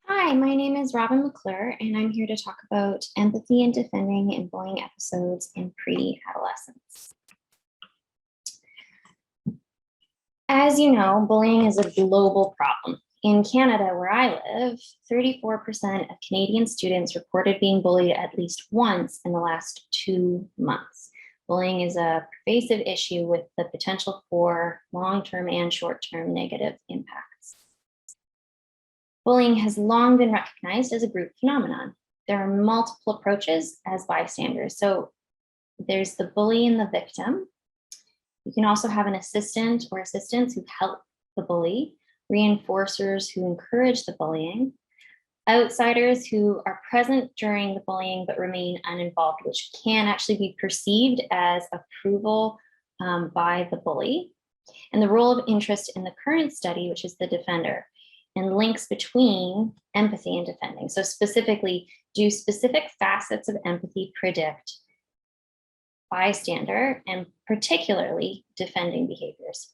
Hi, my name is Robyn McClure, and I'm here to talk about empathy and defending in bullying episodes in pre-adolescence. As you know, bullying is a global problem. In Canada, where I live, 34% of Canadian students reported being bullied at least once in the last 2 months. Bullying is a pervasive issue with the potential for long-term and short-term negative impacts. Bullying has long been recognized as a group phenomenon. There are multiple approaches as bystanders. So there's the bully and the victim. You can also have an assistant or assistants who help the bully, reinforcers who encourage the bullying, outsiders who are present during the bullying but remain uninvolved, which can actually be perceived as approval by the bully, and the role of interest in the current study, which is the defender, and links between empathy and defending. So specifically, do specific facets of empathy predict bystander and particularly defending behaviors?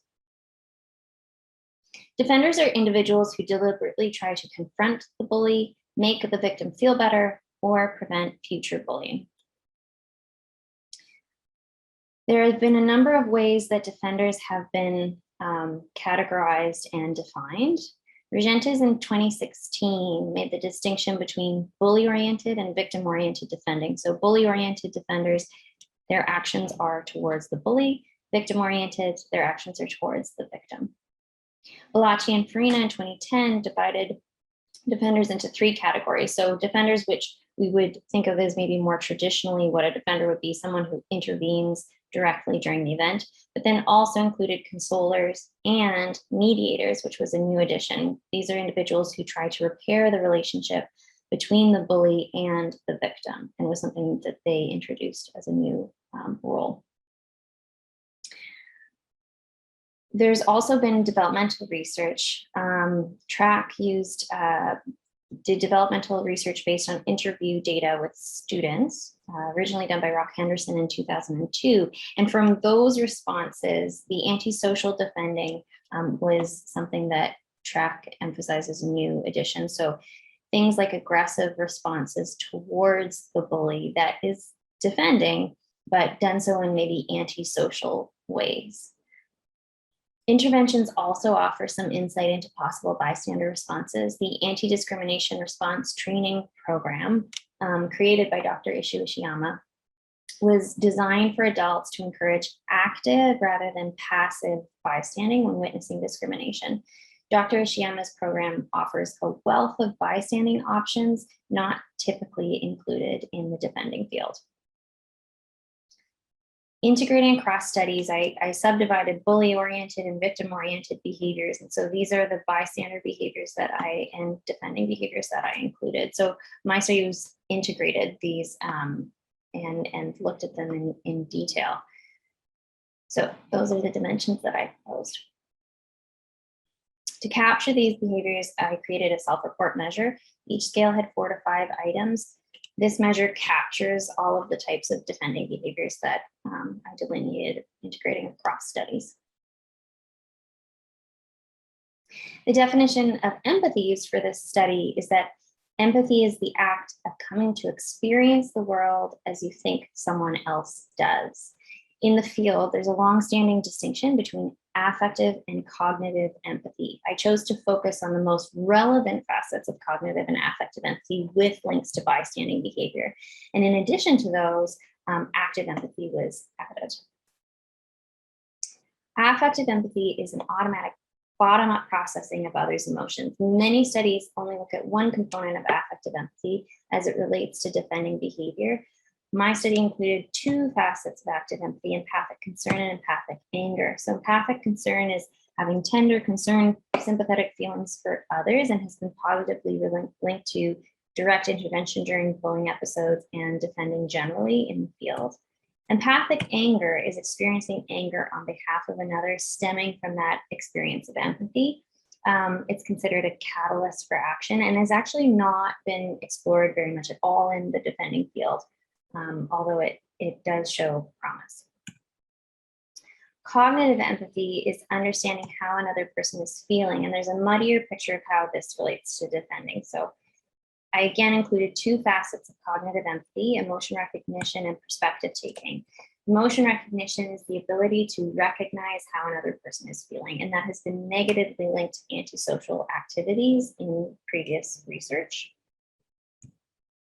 Defenders are individuals who deliberately try to confront the bully, make the victim feel better, or prevent future bullying. There have been a number of ways that defenders have been categorized and defined. Regentes in 2016 made the distinction between bully-oriented and victim-oriented defending. So bully-oriented defenders, their actions are towards the bully. Victim-oriented, their actions are towards the victim. Bellacci and Farina in 2010 divided defenders into 3 categories. So defenders, which we would think of as maybe more traditionally what a defender would be, someone who intervenes directly during the event, but then also included consolers and mediators, which was a new addition. These are individuals who try to repair the relationship between the bully and the victim, and was something that they introduced as a new role. There's also been developmental research. TRAC did developmental research based on interview data with students, originally done by Rock Henderson in 2002. And from those responses, the antisocial defending was something that TRAC emphasizes a new addition. So things like aggressive responses towards the bully that is defending, but done so in maybe antisocial ways. Interventions also offer some insight into possible bystander responses. The Anti-Discrimination Response Training Program, created by Dr. Ishu Ishiyama, was designed for adults to encourage active rather than passive bystanding when witnessing discrimination. Dr. Ishiyama's program offers a wealth of bystanding options not typically included in the defending field. Integrating across studies, I subdivided bully-oriented and victim-oriented behaviors. And so these are the bystander behaviors and defending behaviors that I included. So my study was integrated these and looked at them in detail. So those are the dimensions that I proposed. To capture these behaviors, I created a self-report measure. Each scale had 4 to 5 items. This measure captures all of the types of defending behaviors that I delineated, integrating across studies. The definition of empathy used for this study is that empathy is the act of coming to experience the world as you think someone else does. In the field, there's a long-standing distinction between affective and cognitive empathy. I chose to focus on the most relevant facets of cognitive and affective empathy with links to bystanding behavior. And in addition to those, active empathy was added. Affective empathy is an automatic bottom-up processing of others' emotions. Many studies only look at one component of affective empathy as it relates to defending behavior. My study included 2 facets of active empathy: empathic concern and empathic anger. So empathic concern is having tender, concerned, sympathetic feelings for others, and has been positively linked to direct intervention during bullying episodes and defending generally in the field. Empathic anger is experiencing anger on behalf of another stemming from that experience of empathy. It's considered a catalyst for action and has actually not been explored very much at all in the defending field. Although it does show promise. Cognitive empathy is understanding how another person is feeling, and there's a muddier picture of how this relates to defending. So I again included two facets of cognitive empathy: emotion recognition and perspective taking. Emotion recognition is the ability to recognize how another person is feeling, and that has been negatively linked to antisocial activities in previous research.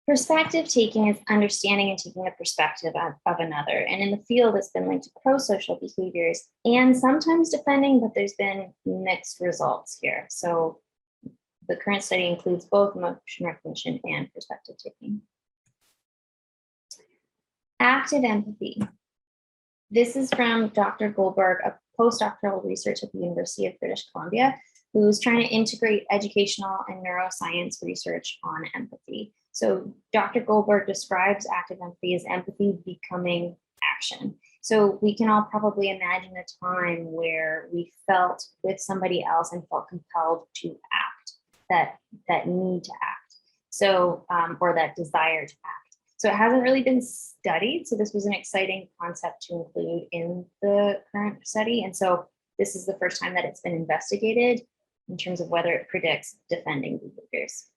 Perspective taking is understanding and taking the perspective of another, and in the field it's been linked to pro-social behaviors and sometimes defending, but there's been mixed results here. So the current study includes both emotion recognition and perspective taking. Active empathy. This is from Dr. Goldberg, a postdoctoral research at the University of British Columbia, who's trying to integrate educational and neuroscience research on empathy. So Dr. Goldberg describes active empathy as empathy becoming action. So we can all probably imagine a time where we felt with somebody else and felt compelled to act, that need to act. So, or that desire to act. So it hasn't really been studied. So this was an exciting concept to include in the current study. And so this is the first time that it's been investigated in terms of whether it predicts defending behaviors.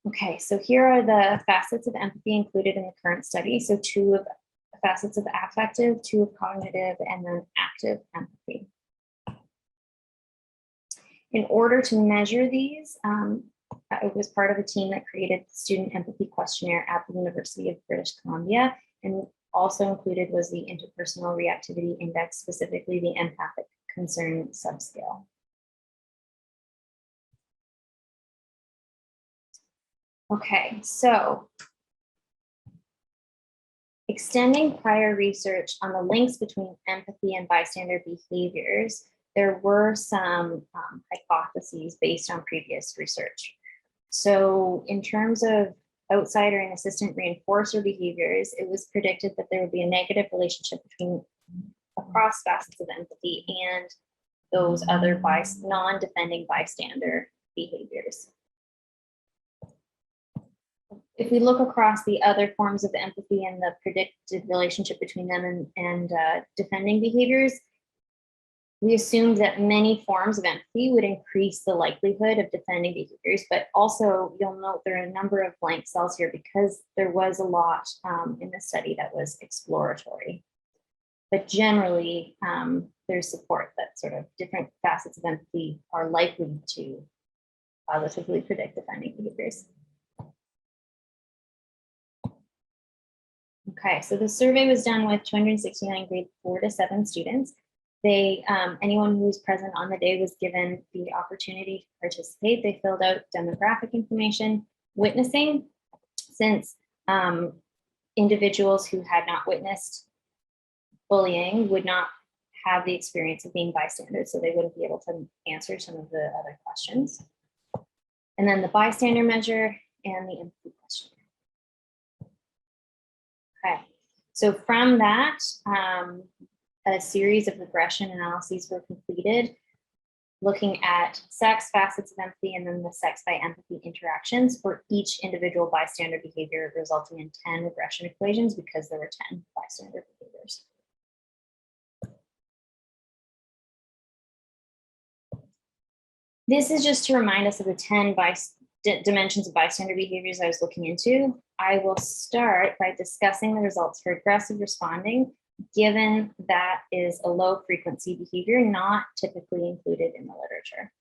Okay, so here are the facets of empathy included in the current study. So two of facets of affective, two of cognitive, and then active empathy. In order to measure these, I was part of a team that created the Student Empathy Questionnaire at the University of British Columbia, and also included was the Interpersonal Reactivity Index, specifically the Empathic Concern Subscale. Okay, so extending prior research on the links between empathy and bystander behaviors, there were some hypotheses based on previous research. So in terms of outsider and assistant reinforcer behaviors, it was predicted that there would be a negative relationship between across facets of empathy and those other non-defending bystander behaviors. If we look across the other forms of empathy and the predicted relationship between them and defending behaviors, we assumed that many forms of empathy would increase the likelihood of defending behaviors, but also you'll note there are a number of blank cells here because there was a lot in the study that was exploratory. But generally, there's support that sort of different facets of empathy are likely to positively predict defending behaviors. Okay, so the survey was done with 269 grade 4 to 7 students. Anyone who was present on the day was given the opportunity to participate. They filled out demographic information, witnessing, since individuals who had not witnessed bullying would not have the experience of being bystanders, so they wouldn't be able to answer some of the other questions. And then the bystander measure and the empathy questionnaire. Okay, so from that, a series of regression analyses were completed, looking at sex, facets of empathy, and then the sex by empathy interactions for each individual bystander behavior, resulting in 10 regression equations because there were 10 bystander behaviors. This is just to remind us of the 10 dimensions of bystander behaviors I was looking into. I will start by discussing the results for aggressive responding, given that is a low frequency behavior not typically included in the literature.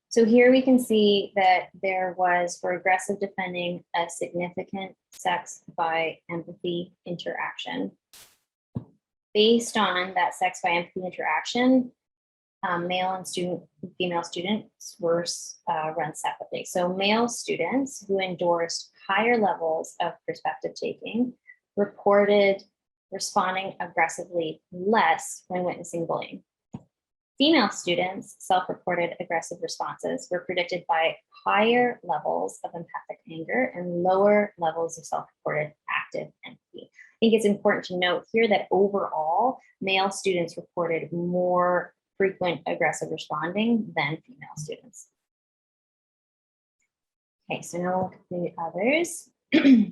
So here we can see that there was, for aggressive defending, a significant sex by empathy interaction. Based on that sex by empathy interaction, male and female students were run separately. So male students who endorsed higher levels of perspective taking reported responding aggressively less when witnessing bullying. Female students' self-reported aggressive responses were predicted by higher levels of empathic anger and lower levels of self-reported active empathy. I think it's important to note here that overall, male students reported more frequent aggressive responding than female students. Okay, so now we'll look at the others.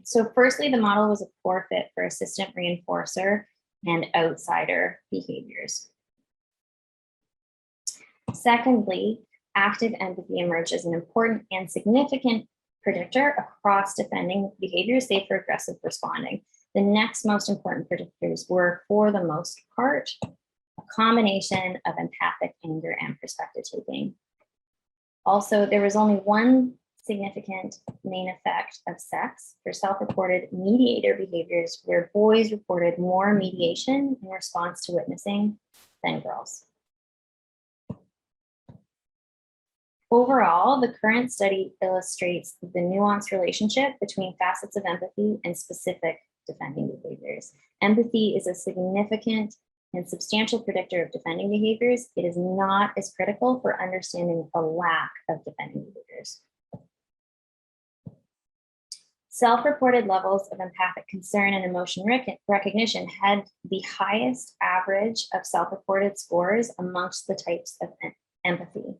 So firstly, the model was a poor fit for assistant reinforcer and outsider behaviors. Secondly, active empathy emerged as an important and significant predictor across defending behavior, safe or aggressive responding. The next most important predictors were, for the most part, a combination of empathic anger and perspective taking. Also, there was only one significant main effect of sex for self-reported mediator behaviors, where boys reported more mediation in response to witnessing than girls. Overall, the current study illustrates the nuanced relationship between facets of empathy and specific defending behaviors. Empathy is a significant and substantial predictor of defending behaviors. It is not as critical for understanding a lack of defending behaviors. Self-reported levels of empathic concern and emotion recognition had the highest average of self-reported scores amongst the types of empathy.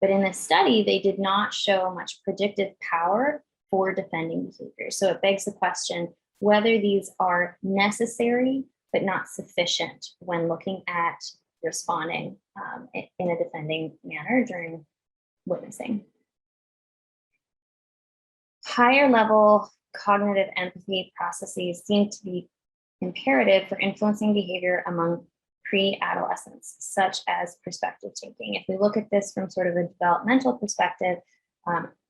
But in this study, they did not show much predictive power for defending behaviors. So it begs the question whether these are necessary but not sufficient when looking at responding in a defending manner during witnessing. Higher level cognitive empathy processes seem to be imperative for influencing behavior among pre-adolescents, such as perspective taking. If we look at this from sort of a developmental perspective,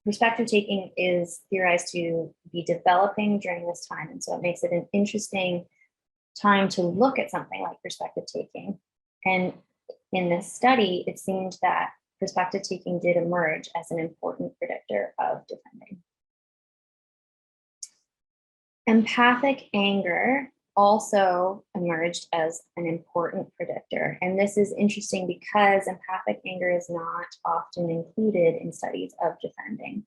perspective taking is theorized to be developing during this time. And so it makes it an interesting time to look at something like perspective taking. And in this study, it seemed that perspective taking did emerge as an important predictor of defending. Empathic anger also emerged as an important predictor. And this is interesting because empathic anger is not often included in studies of defending.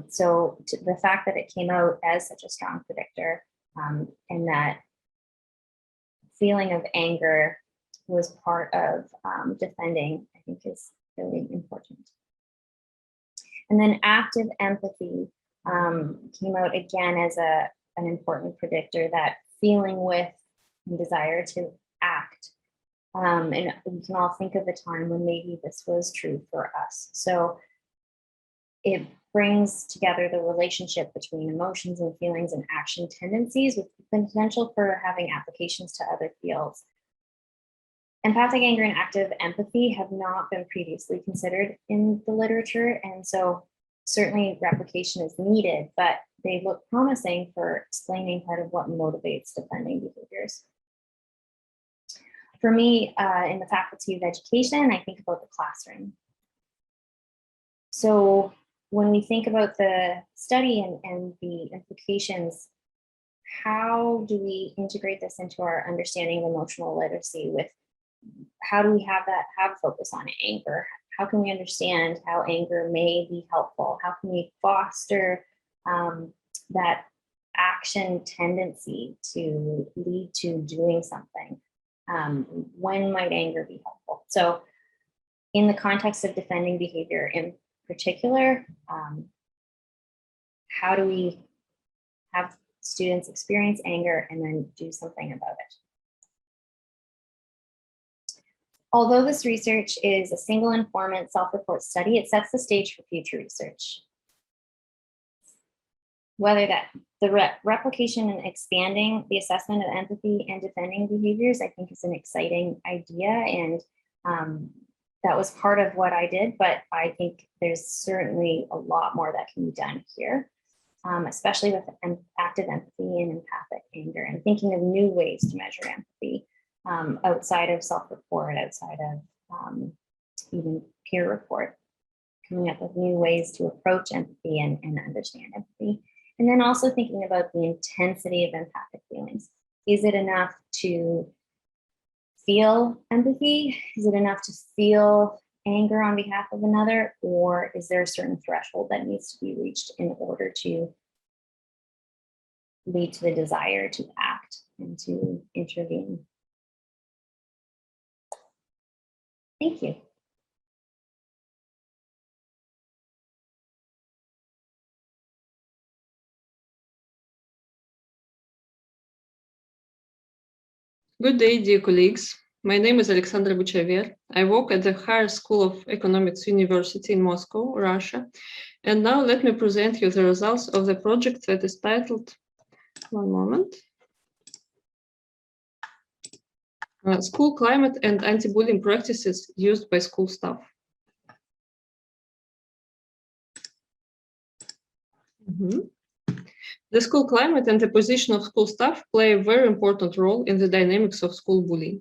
So the fact that it came out as such a strong predictor and that feeling of anger was part of defending, I think is really important. And then active empathy came out again as an important predictor, that feeling with and desire to act. And we can all think of a time when maybe this was true for us. So it brings together the relationship between emotions and feelings and action tendencies with the potential for having applications to other fields. Empathic anger and active empathy have not been previously considered in the literature. And so certainly replication is needed, but they look promising for explaining part of what motivates defending behaviors. For me, in the Faculty of Education, I think about the classroom. So when we think about the study and the implications, how do we integrate this into our understanding of emotional literacy? With how do we have focus on anger? How can we understand how anger may be helpful? How can we foster that action tendency to lead to doing something? When might anger be helpful? So in the context of defending behavior in particular, how do we have students experience anger and then do something about it? Although this research is a single informant self-report study, it sets the stage for future research. Whether that the replication and expanding the assessment of empathy and defending behaviors, I think is an exciting idea. And that was part of what I did, but I think there's certainly a lot more that can be done here, especially with active empathy and empathic anger, and thinking of new ways to measure empathy outside of self-report, outside of even peer report, coming up with new ways to approach empathy and understand empathy. And then also thinking about the intensity of empathic feelings. Is it enough to feel empathy? Is it enough to feel anger on behalf of another? Or is there a certain threshold that needs to be reached in order to lead to the desire to act and to intervene? Thank you. Good day, dear colleagues. My name is Alexandra Bochaver. I work at the Higher School of Economics University in Moscow, Russia. And now let me present you the results of the project that is titled, one moment, School Climate and Anti-Bullying Practices Used by School Staff. The school climate and the position of school staff play a very important role in the dynamics of school bullying.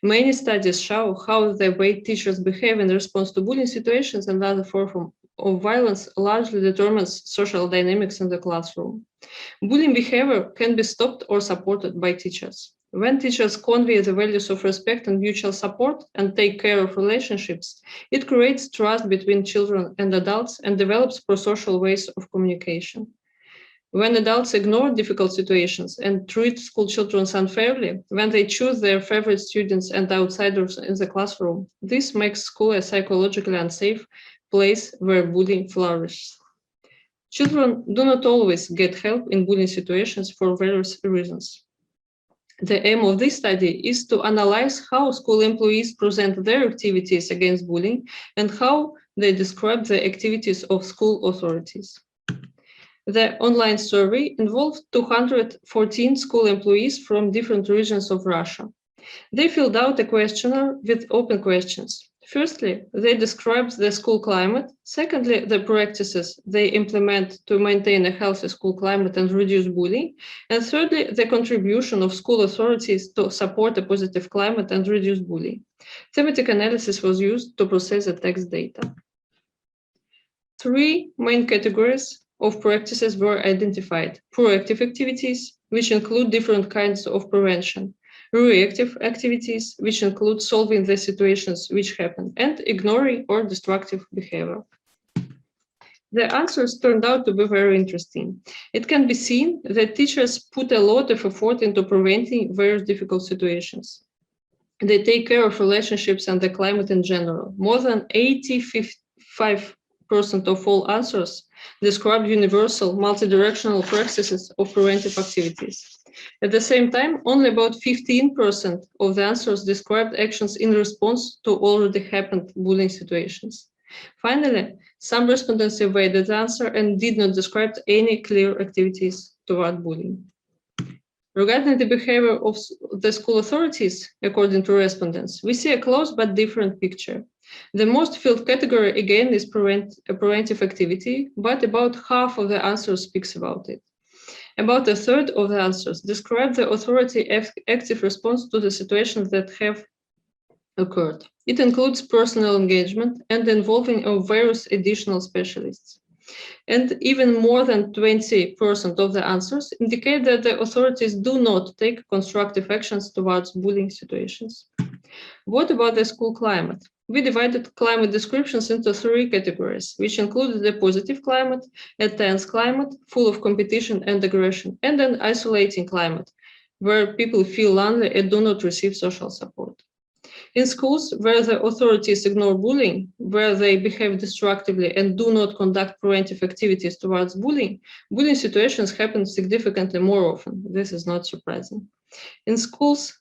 Many studies show how the way teachers behave in response to bullying situations and other forms of violence largely determines social dynamics in the classroom. Bullying behavior can be stopped or supported by teachers. When teachers convey the values of respect and mutual support and take care of relationships, it creates trust between children and adults and develops pro-social ways of communication. When adults ignore difficult situations and treat school children unfairly, when they choose their favorite students and outsiders in the classroom, this makes school a psychologically unsafe place where bullying flourishes. Children do not always get help in bullying situations for various reasons. The aim of this study is to analyze how school employees present their activities against bullying and how they describe the activities of school authorities. The online survey involved 214 school employees from different regions of Russia. They filled out a questionnaire with open questions. Firstly, they described the school climate. Secondly, the practices they implement to maintain a healthy school climate and reduce bullying. And thirdly, the contribution of school authorities to support a positive climate and reduce bullying. Thematic analysis was used to process the text data. Three main categories of practices were identified: proactive activities, which include different kinds of prevention; reactive activities, which include solving the situations which happen; and ignoring or destructive behavior. The answers turned out to be very interesting. It can be seen that teachers put a lot of effort into preventing various difficult situations. They take care of relationships and the climate in general. More than 85% of all answers describe universal, multidirectional practices of preventive activities. At the same time, only about 15% of the answers described actions in response to already happened bullying situations. Finally, some respondents evaded the answer and did not describe any clear activities toward bullying. Regarding the behavior of the school authorities, according to respondents, we see a close but different picture. The most filled category, again, is preventive activity, but about half of the answers speaks about it. About a third of the answers describe the authority active response to the situations that have occurred. It includes personal engagement and involving of various additional specialists. And even more than 20% of the answers indicate that the authorities do not take constructive actions towards bullying situations. What about the school climate? We divided climate descriptions into three categories, which included the positive climate, a tense climate, full of competition and aggression, and an isolating climate, where people feel lonely and do not receive social support. In schools where the authorities ignore bullying, where they behave destructively and do not conduct preventive activities towards bullying, bullying situations happen significantly more often. This is not surprising. In schools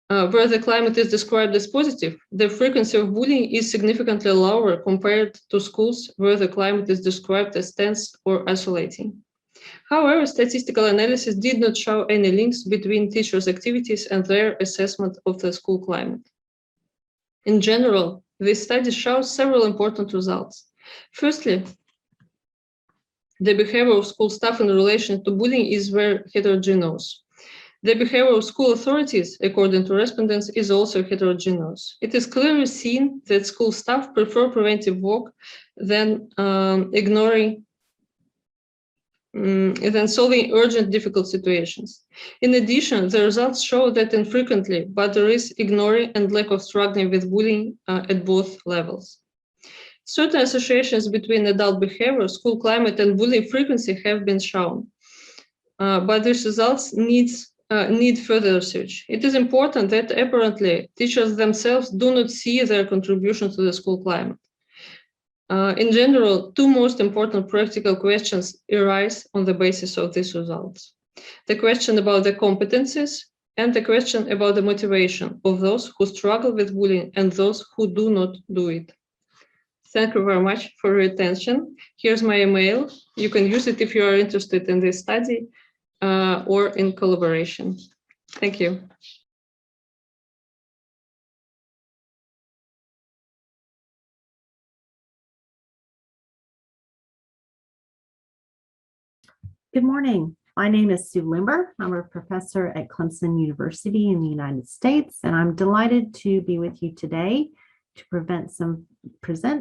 where the climate is described as positive, the frequency of bullying is significantly lower compared to schools where the climate is described as tense or isolating. However, statistical analysis did not show any links between teachers' activities and their assessment of the school climate. In general, this study shows several important results. Firstly, the behavior of school staff in relation to bullying is very heterogeneous. The behavior of school authorities, according to respondents, is also heterogeneous. It is clearly seen that school staff prefer preventive work than solving urgent, difficult situations. In addition, the results show that infrequently, but there is ignoring and lack of struggling with bullying at both levels. Certain associations between adult behavior, school climate, and bullying frequency have been shown, but these results need further research. It is important that apparently teachers themselves do not see their contribution to the school climate. In general, two most important practical questions arise on the basis of these results. The question about the competencies and a question about the motivation of those who struggle with bullying and those who do not do it. Thank you very much for your attention. Here's my email. You can use it if you are interested in this study or in collaboration. Thank you. Good morning. My name is Sue Limber. I'm a professor at Clemson University in the United States, and I'm delighted to be with you today to present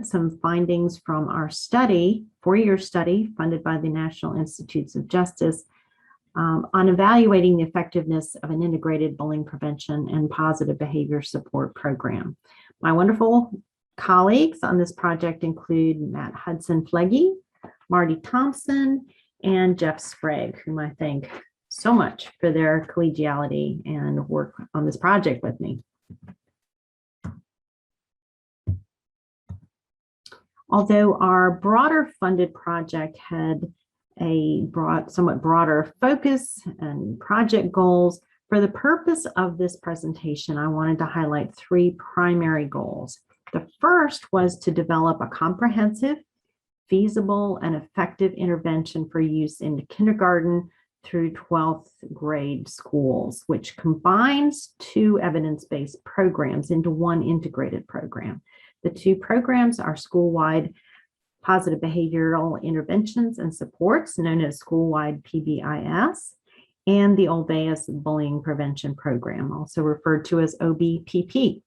some findings from our study, four-year study funded by the National Institutes of Justice on evaluating the effectiveness of an integrated bullying prevention and positive behavior support program. My wonderful colleagues on this project include Matt Hudson-Flegge, Marty Thompson, and Jeff Sprague, whom I thank so much for their collegiality and work on this project with me. Although our broader funded project had a somewhat broader focus and project goals, for the purpose of this presentation, I wanted to highlight three primary goals. The first was to develop a comprehensive, feasible, and effective intervention for use in kindergarten through 12th grade schools, which combines two evidence-based programs into one integrated program. The two programs are school-wide positive behavioral interventions and supports, known as school-wide PBIS, and the Olweus Bullying Prevention Program, also referred to as OBPP.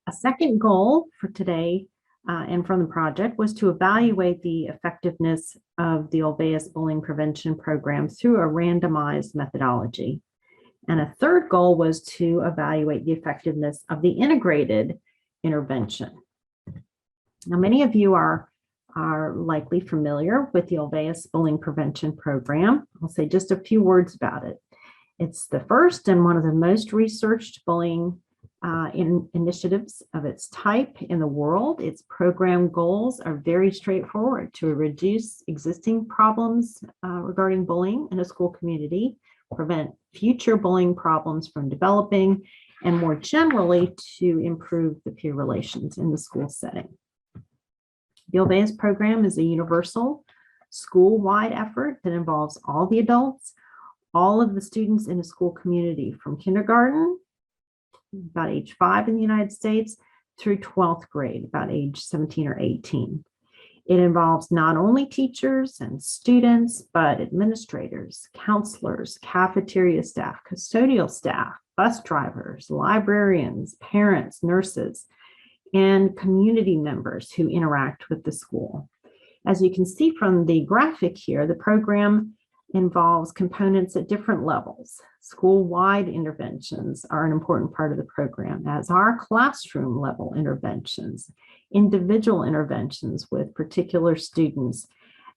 A second goal for today and from the project was to evaluate the effectiveness of the Olweus Bullying Prevention Program through a randomized methodology. And a third goal was to evaluate the effectiveness of the integrated intervention. Now, many of you are likely familiar with the Olweus Bullying Prevention Program. I'll say just a few words about it. It's the first and one of the most researched bullying initiatives of its type in the world. Its program goals are very straightforward: to reduce existing problems regarding bullying in a school community, prevent future bullying problems from developing, and more generally, to improve the peer relations in the school setting. The Olweus program is a universal school-wide effort that involves all the adults, all of the students in a school community, from kindergarten, about age 5 in the United States, through 12th grade, about age 17 or 18. It involves not only teachers and students, but administrators, counselors, cafeteria staff, custodial staff, bus drivers, librarians, parents, nurses, and community members who interact with the school. As you can see from the graphic here, the program involves components at different levels. School-wide interventions are an important part of the program, as are classroom level interventions, individual interventions with particular students,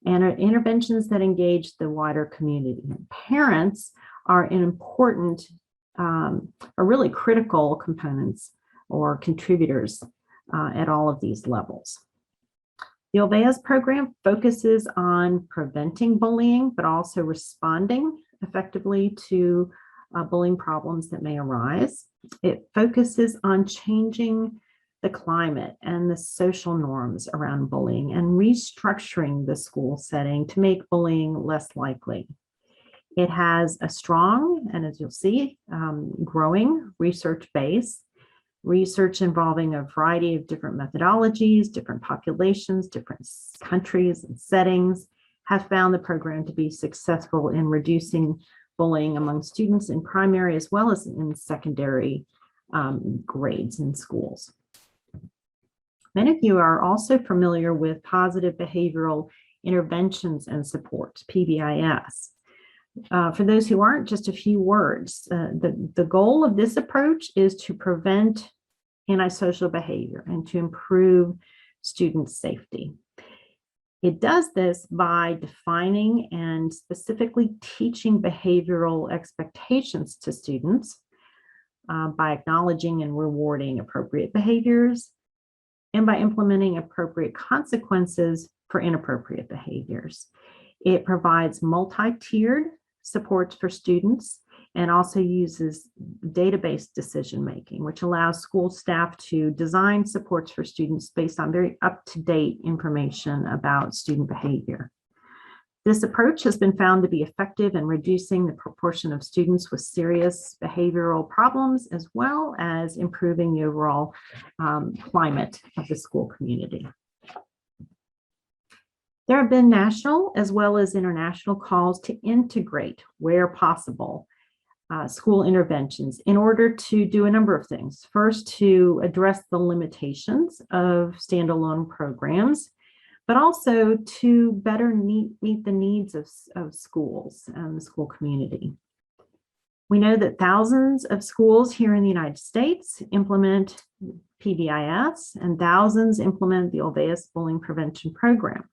and interventions that engage the wider community. And parents are an important, are really critical components or contributors at all of these levels. The Olweus program focuses on preventing bullying, but also responding effectively to bullying problems that may arise. It focuses on changing the climate and the social norms around bullying and restructuring the school setting to make bullying less likely. It has a strong, and as you'll see, growing research base. Research involving a variety of different methodologies, different populations, different countries and settings have found the program to be successful in reducing bullying among students in primary as well as in secondary grades in schools. Many of you are also familiar with positive behavioral interventions and supports, PBIS. For those who aren't, just a few words. The goal of this approach is to prevent antisocial behavior and to improve student safety. It does this by defining and specifically teaching behavioral expectations to students, by acknowledging and rewarding appropriate behaviors, and by implementing appropriate consequences for inappropriate behaviors. It provides multi-tiered supports for students and also uses database decision-making, which allows school staff to design supports for students based on very up-to-date information about student behavior. This approach has been found to be effective in reducing the proportion of students with serious behavioral problems, as well as improving the overall climate of the school community. There have been national as well as international calls to integrate, where possible, school interventions in order to do a number of things. First, to address the limitations of standalone programs, but also to better meet the needs of schools and the school community. We know that thousands of schools here in the United States implement PBIS, and thousands implement the Olveus Bullying Prevention Program.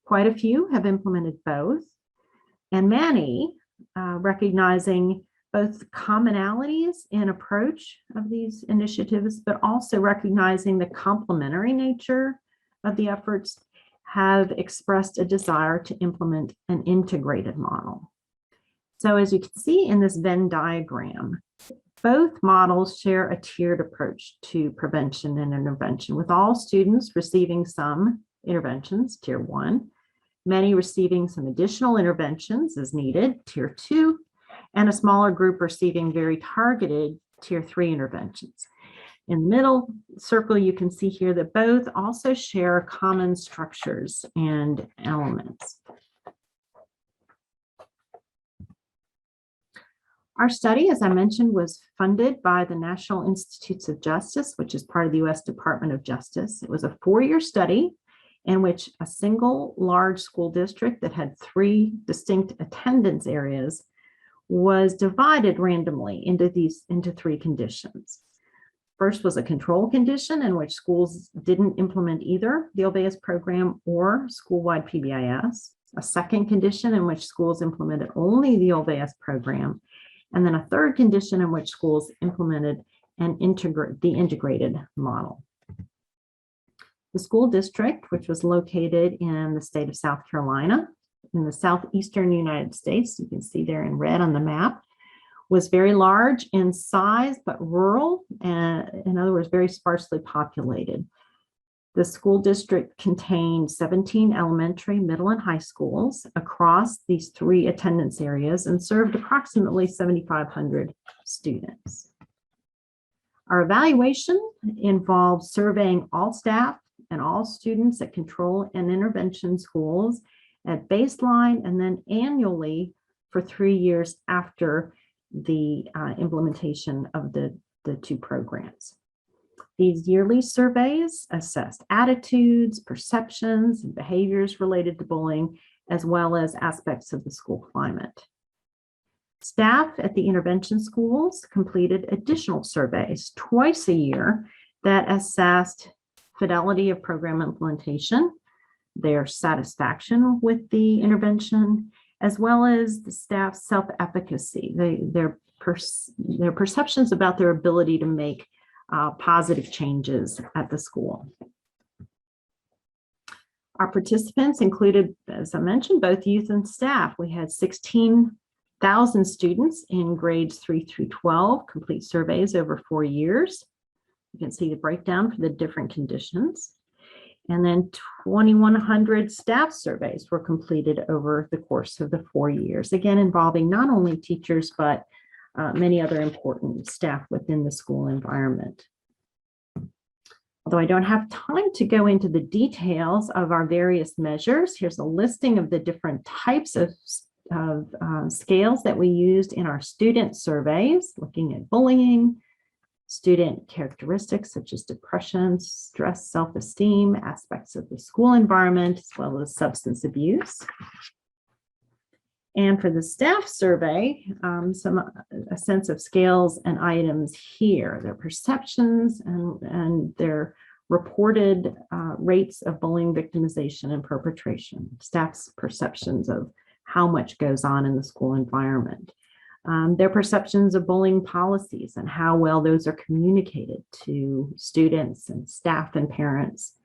Quite a few have implemented both, and many, recognizing both the commonalities in approach of these initiatives, but also recognizing the complementary nature of the efforts, have expressed a desire to implement an integrated model. So as you can see in this Venn diagram, both models share a tiered approach to prevention and intervention, with all students receiving some interventions, tier 1, many receiving some additional interventions as needed, tier 2, and a smaller group receiving very targeted tier 3 interventions. In the middle circle, you can see here that both also share common structures and elements. Our study, as I mentioned, was funded by the National Institutes of Justice, which is part of the U.S. Department of Justice. It was a 4-year study in which a single large school district that had 3 distinct attendance areas was divided randomly into 3 conditions. First was a control condition in which schools didn't implement either the Olveus program or school-wide PBIS. A second condition in which schools implemented only the Olveus program. And then a third condition in which schools implemented the integrated model. The school district, which was located in the state of South Carolina, in the southeastern United States, you can see there in red on the map, was very large in size, but rural, and in other words, very sparsely populated. The school district contained 17 elementary, middle, and high schools across these 3 attendance areas and served approximately 7,500 students. Our evaluation involved surveying all staff and all students at control and intervention schools at baseline and then annually for 3 years after the implementation of the 2 programs. These yearly surveys assessed attitudes, perceptions, and behaviors related to bullying, as well as aspects of the school climate. Staff at the intervention schools completed additional surveys twice a year that assessed fidelity of program implementation, their satisfaction with the intervention, as well as the staff's self-efficacy, their perceptions about their ability to make positive changes at the school. Our participants included, as I mentioned, both youth and staff. We had 16,000 students in grades 3 through 12 complete surveys over 4 years. You can see the breakdown for the different conditions. And then 2,100 staff surveys were completed over the course of the 4 years, again, involving not only teachers, but many other important staff within the school environment. Although I don't have time to go into the details of our various measures, here's a listing of the different types of scales that we used in our student surveys, looking at bullying, student characteristics such as depression, stress, self-esteem, aspects of the school environment, as well as substance abuse. And for the staff survey, a sense of scales and items here, their perceptions and their reported rates of bullying, victimization, and perpetration, staff's perceptions of how much goes on in the school environment, their perceptions of bullying policies and how well those are communicated to students and staff and parents,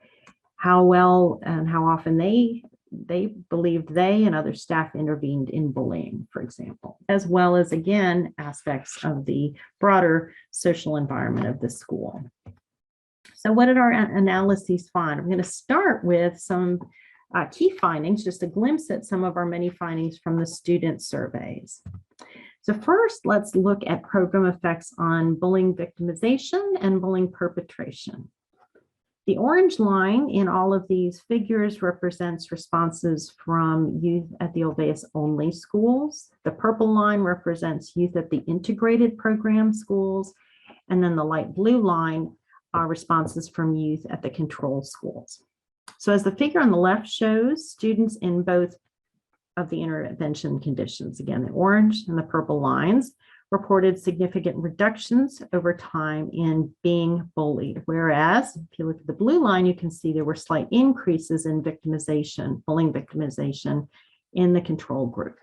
how well and how often they they believed they and other staff intervened in bullying, for example, as well as, again, aspects of the broader social environment of the school. So what did our analyses find? I'm going to start with some key findings, just a glimpse at some of our many findings from the student surveys. So first, let's look at program effects on bullying victimization and bullying perpetration. The orange line in all of these figures represents responses from youth at the Olweus only schools. The purple line represents youth at the integrated program schools. And then the light blue line are responses from youth at the control schools. So as the figure on the left shows, students in both of the intervention conditions, again, the orange and the purple lines, reported significant reductions over time in being bullied. Whereas if you look at the blue line, you can see there were slight increases in victimization, bullying victimization in the control group.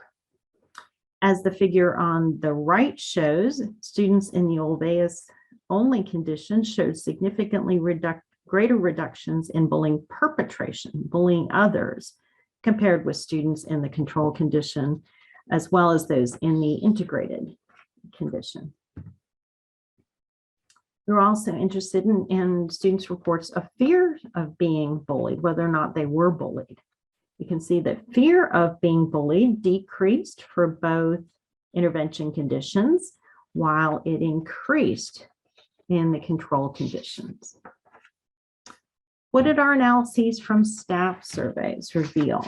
As the figure on the right shows, students in the Olweus only condition showed significantly greater reductions in bullying perpetration, bullying others, compared with students in the control condition, as well as those in the integrated condition. We're also interested in students' reports of fear of being bullied, whether or not they were bullied. You can see that fear of being bullied decreased for both intervention conditions, while it increased in the control conditions. What did our analyses from staff surveys reveal?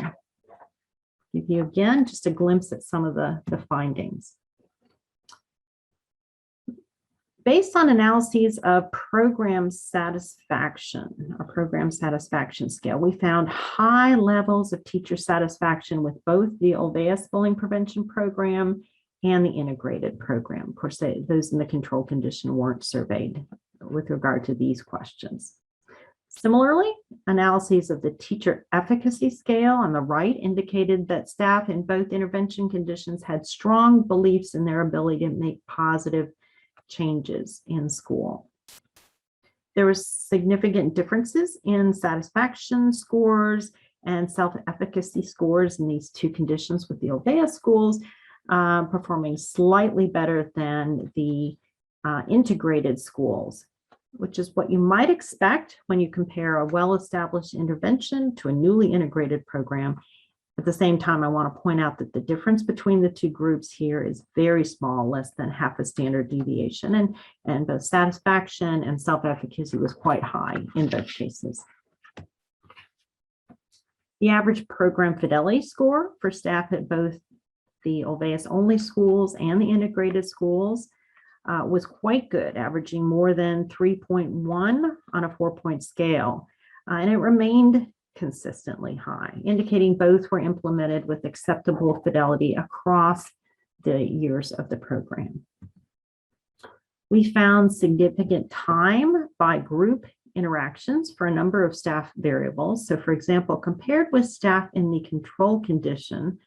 Give you again just a glimpse at some of the findings. Based on analyses of program satisfaction, a program satisfaction scale, we found high levels of teacher satisfaction with both the Olweus bullying prevention program and the integrated program. Of course, those in the control condition weren't surveyed with regard to these questions. Similarly, analyses of the teacher efficacy scale on the right indicated that staff in both intervention conditions had strong beliefs in their ability to make positive changes in school. There were significant differences in satisfaction scores and self-efficacy scores in these two conditions, with the Olweus schools performing slightly better than the integrated schools, which is what you might expect when you compare a well-established intervention to a newly integrated program. At the same time, I want to point out that the difference between the two groups here is very small, less than half a standard deviation, and both satisfaction and self-efficacy was quite high in both cases. The average program fidelity score for staff at both the Olweus only schools and the integrated schools was quite good, averaging more than 3.1 on a 4-point scale, and it remained consistently high, indicating both were implemented with acceptable fidelity across the years of the program. We found significant time by group interactions for a number of staff variables. So for example, compared with staff in the control condition,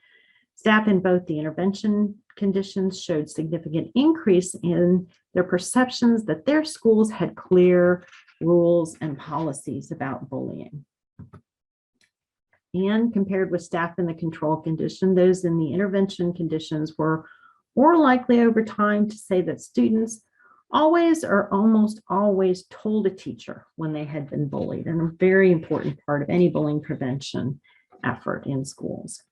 staff in both the intervention conditions showed significant increase in their perceptions that their schools had clear rules and policies about bullying. And compared with staff in the control condition, those in the intervention conditions were more likely over time to say that students always or almost always told a teacher when they had been bullied, and a very important part of any bullying prevention effort in schools.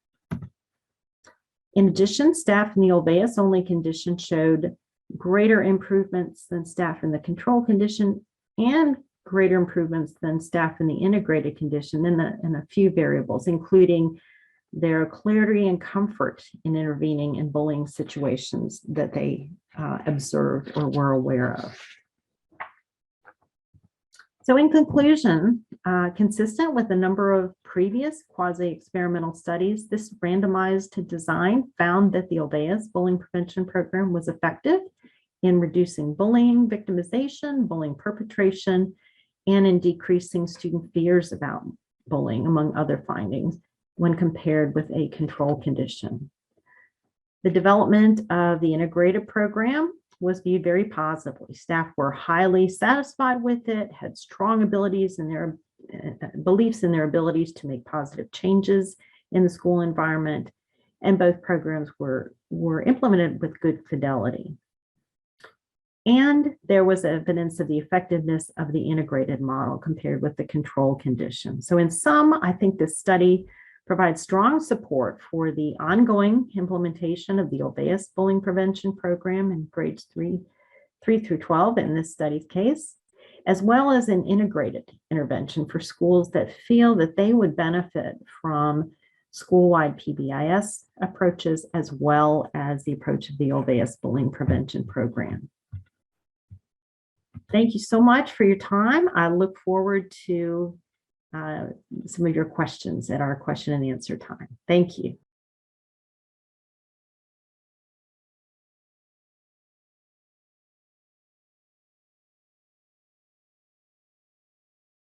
In addition, staff in the Olweus only condition showed greater improvements than staff in the control condition and greater improvements than staff in the integrated condition in a few variables, including their clarity and comfort in intervening in bullying situations that they observed or were aware of. So in conclusion, consistent with a number of previous quasi-experimental studies, this randomized design found that the Olweus bullying prevention program was effective in reducing bullying, victimization, bullying perpetration, and in decreasing student fears about bullying, among other findings, when compared with a control condition. The development of the integrated program was viewed very positively. Staff were highly satisfied with it, had strong abilities in their beliefs in their abilities to make positive changes in the school environment, and both programs were implemented with good fidelity. And there was evidence of the effectiveness of the integrated model compared with the control condition. So in sum, I think this study provides strong support for the ongoing implementation of the Olveus bullying prevention program in grades 3 through 12 in this study's case, as well as an integrated intervention for schools that feel that they would benefit from school-wide PBIS approaches, as well as the approach of the Olveus bullying prevention program. Thank you so much for your time. I look forward to some of your questions at our question and answer time. Thank you.